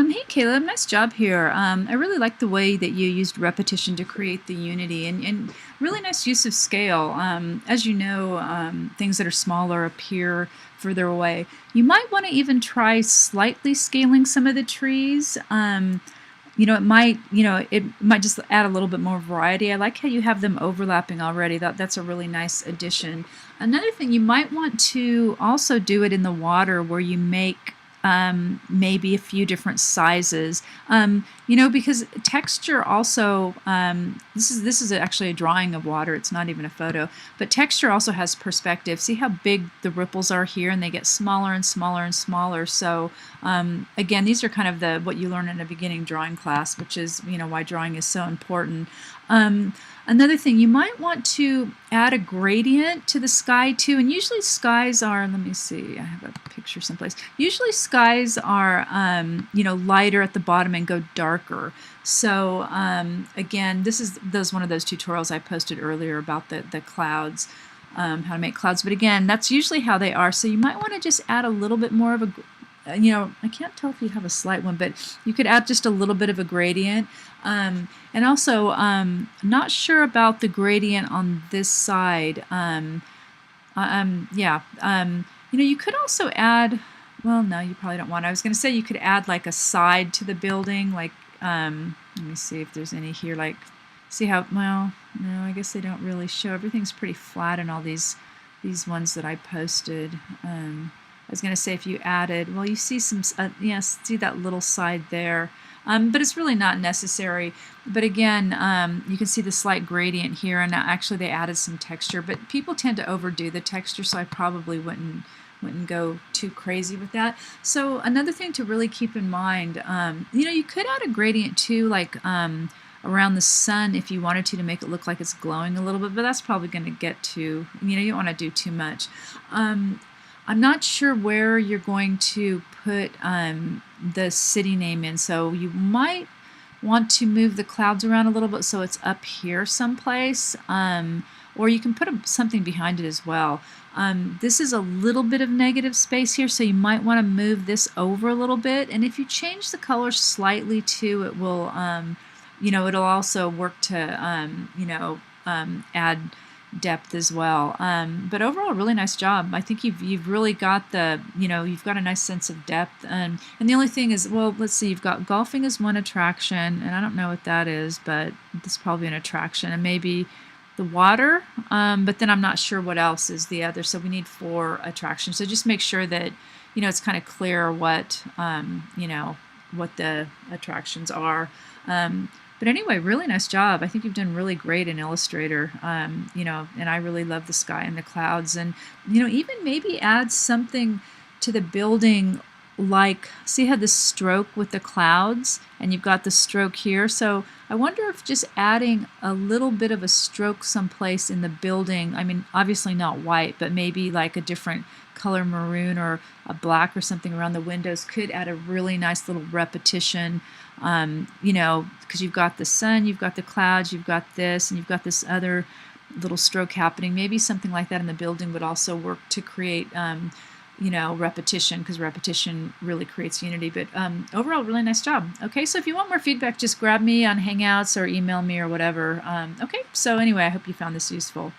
Hey Caleb, nice job here. I really like the way that you used repetition to create the unity and really nice use of scale. As you know, things that are smaller appear further away. You might want to even try slightly scaling some of the trees. It might just add a little bit more variety. I like how you have them overlapping already. That's a really nice addition. Another thing, you might want to also do it in the water where you make maybe a few different sizes. Because texture also, this is actually a drawing of water. It's not even a photo, but texture also has perspective. See how big the ripples are here, and they get smaller and smaller and smaller. So again, these are kind of what you learn in a beginning drawing class, which is why drawing is so important. Another thing, you might want to add a gradient to the sky too, and usually skies are, let me see, I have a picture someplace. Usually skies are, lighter at the bottom and go darker. So again, this is one of those tutorials I posted earlier about the clouds, how to make clouds. But again, that's usually how they are. So you might want to just add a little bit more of a I can't tell if you have a slight one, but you could add just a little bit of a gradient. And also, not sure about the gradient on this side. You could also add, well, no, you probably don't want. I was going to say you could add like a side to the building, like, let me see if there's any here, like, see how, well, no, I guess they don't really show. Everything's pretty flat in all these ones that I posted. I was going to say if you added, well, you see some, see that little side there, but it's really not necessary. But again, you can see the slight gradient here, and actually they added some texture, but people tend to overdo the texture, so I probably wouldn't go too crazy with that. So another thing to really keep in mind, you could add a gradient too, like around the sun if you wanted to make it look like it's glowing a little bit, but that's probably going to get too, you don't want to do too much. I'm not sure where you're going to put the city name in, so you might want to move the clouds around a little bit so it's up here someplace, or you can put something behind it as well. This is a little bit of negative space here, so you might want to move this over a little bit, and if you change the color slightly too, it will, it'll also work to, add depth as well. But overall, really nice job. I think you've really got you've got a nice sense of depth. And the only thing is, well, let's see, you've got golfing as one attraction, and I don't know what that is, but it's probably an attraction, and maybe the water, but then I'm not sure what else is the other. So we need 4 attractions. So just make sure that, it's kind of clear what, what the attractions are. But anyway, really nice job. I think you've done really great in Illustrator, and I really love the sky and the clouds. And, even maybe add something to the building, like, see how this stroke with the clouds, and you've got the stroke here. So I wonder if just adding a little bit of a stroke someplace in the building, I mean, obviously not white, but maybe like a different color, maroon or a black or something around the windows, could add a really nice little repetition, because you've got the sun, you've got the clouds, you've got this, and you've got this other little stroke happening. Maybe something like that in the building would also work to create, repetition, because repetition really creates unity. But overall, really nice job. Okay, so if you want more feedback, just grab me on Hangouts or email me or whatever. Okay, so anyway, I hope you found this useful.